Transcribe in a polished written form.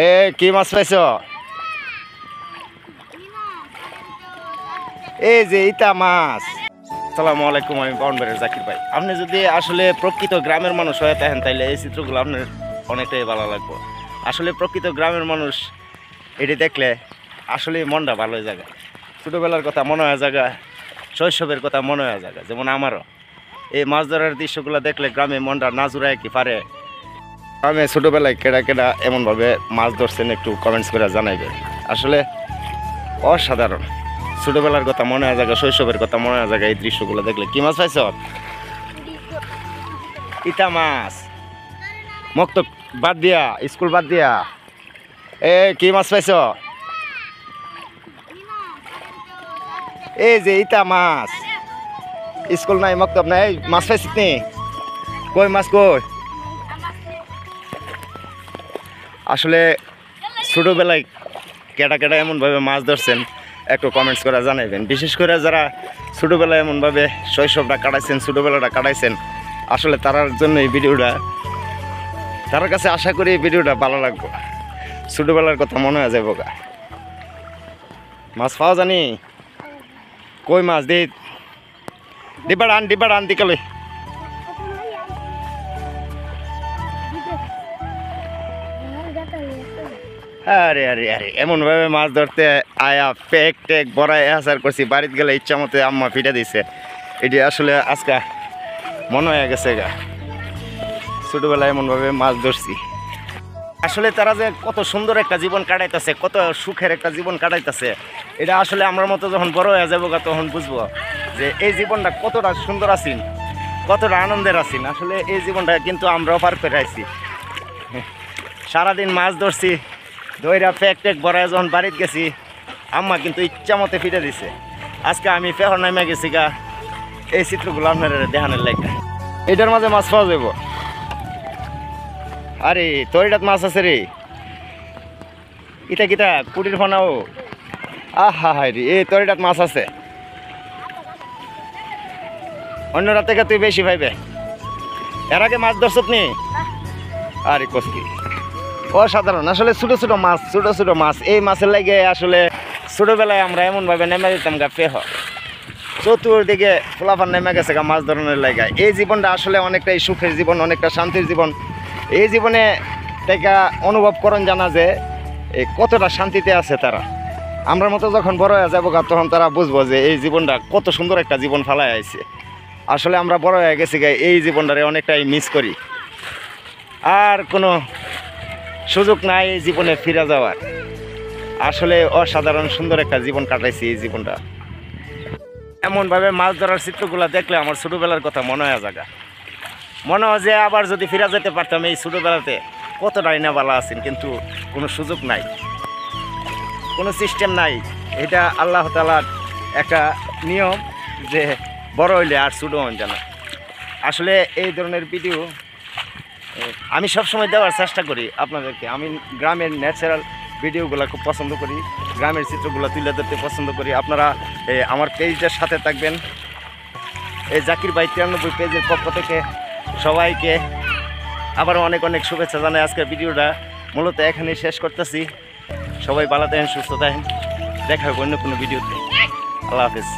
এ কি মাছ পাইছ? এই যে ইতা মাছ। আসসালামু আলাইকুম, আমি বাউন্ডারির জাকির ভাই। আপনি যদি আসলে প্রকৃত গ্রামের মানুষ হয়ে থাকেন তাইলে এই চিত্রগুলো আপনার অনেকটাই ভালো লাগবে। আসলে প্রকৃত গ্রামের মানুষ এটি দেখলে আসলে মনটা ভালো হয়ে যায়। ছোটোবেলার কথা মনে হয় জায়গা, শৈশবের কথা মনে হয় জায়গা। যেমন আমারও এই মাছ ধরার দৃশ্যগুলো দেখলে গ্রামে মনটা না জুড়ায় কি পারে। গ্রামে ছোটোবেলায় কেডা কেডা এমনভাবে মাছ ধরছেন একটু কমেন্টস করে জানাইবেন। আসলে অসাধারণ। ছোটোবেলার কথা মনে হয় জায়গা, শৈশবের কথা মনে হয় জায়গা এই দৃশ্যগুলো দেখলে। কি মাছ পাইছ? ইতা মাছ। মুক্ত বাদ দিয়া, স্কুল বাদ দিয়া। এ কি মাছ পাইছ? এই যে ইতা মাছ। স্কুল নাই, মক্তব নাই, মাছ পাইছিস নি? কই মাছ কই? আসলে ছোটোবেলায় কেটা কেটা এমনভাবে মাছ ধরছেন একটু কমেন্টস করে জানাইবেন। বিশেষ করে যারা ছোটোবেলায় এমনভাবে শৈশবটা কাটাইছেন, ছোটোবেলাটা কাটাইছেন, আসলে তার জন্য এই ভিডিওটা, তার কাছে আশা করি এই ভিডিওটা ভালো লাগবে। ছোটোবেলার কথা মনে হয় যাবো গা। মাছ পাওয়া জানি? কই মাছ দি? ডিব্বা ডান দিকালে। আরে আরে আরে এমনভাবে মাছ ধরতে আয়া পেক টেক বড়াই আসার করছি, বাড়িতে গেলে ইচ্ছা মতো আম্মা পিঠা দিছে। এটি আসলে আজকে মনে হয়ে গেছে গা, ছোটোবেলায় এমনভাবে মাছ ধরছি। আসলে তারা যে কত সুন্দর একটা জীবন কাটাইতেছে, কত সুখের একটা জীবন কাটাইতেছে, এটা আসলে আমার মতো যখন বড় হয়ে যাবো গা তখন বুঝবো যে এই জীবনটা কতটা সুন্দর আছেন, কতটা আনন্দের আছেন। আসলে এই জীবনটা কিন্তু আমরাও পার করে আইছি। সারাদিন মাছ ধরছি, দইরা প্যাক টেক বড়ায় যখন বাড়িতে গেছি আম্মা কিন্তু ইচ্ছা মতো ফিরে দিছে। আজকে আমি ফেহর নামে গেছি গা এই চিত্রগুলো আপনার দেখানোর লাগে। এটার মাঝে মাছ পাওয়া যাব। আরে তরিটাত মাছ আছে রে। ইটা কিটা কুটির ফোনাও। আহা হাই রে, এই তরিটাত মাছ আছে। অন্য রাত থেকে তুই বেশি পাইবে। এর আগে মাছ ধরছত নি? আরে কসকি অসাধারণ। আসলে ছোটো ছোটো মাছ এই মাছের লাগে আসলে ছোটোবেলায় আমরা এমনভাবে নেমে দিতাম গা ফেহ, চতুর্দিকে ফোলাফান নেমে গেছে গা মাছ ধরনের লাগে। এই জীবনটা আসলে অনেকটাই সুখের জীবন, অনেকটা শান্তির জীবন। এই জীবনে থেকে অনুভব করেন জানা যে কতটা শান্তিতে আছে তারা। আমরা মতো যখন বড় হয়ে যাবো গা তখন তারা বুঝবো যে এই জীবনটা কত সুন্দর একটা জীবন ফালাই আছে। আসলে আমরা বড় হয়ে গেছি গা, এই জীবনটারে অনেকটাই মিস করি। আর কোনো সুযোগ নাই এই জীবনে ফিরে যাওয়ার। আসলে অসাধারণ সুন্দর একটা জীবন কাটাইছি এই জীবনটা। এমনভাবে মাছ ধরার চিত্রগুলো দেখলে আমার ছোটোবেলার কথা মনে হয় জায়গা। মনে হয় যে আবার যদি ফিরে যেতে পারতাম এই ছোটোবেলাতে কতটাই না ভালো আছেন, কিন্তু কোনো সুযোগ নাই, কোনো সিস্টেম নাই। এটা আল্লাহ তাআলার একটা নিয়ম যে বড় হইলে আর ছোটো হন জানা। আসলে এই ধরনের ভিডিও আমি সবসময় দেওয়ার চেষ্টা করি আপনাদেরকে। আমি গ্রামের ন্যাচারাল ভিডিওগুলো খুব পছন্দ করি, গ্রামের চিত্রগুলো তুলে ধরতে পছন্দ করি। আপনারা আমার পেজটার সাথে থাকবেন। এই জাকির ভাই 93 পেজের পক্ষ থেকে সবাইকে আবারও অনেক অনেক শুভেচ্ছা জানাই। আজকের ভিডিওটা মূলত এখানেই শেষ করতেছি। সবাই ভালো থাকেন, সুস্থ থাকেন। দেখা হবে অন্য কোনো ভিডিওতে। আল্লাহ হাফেজ।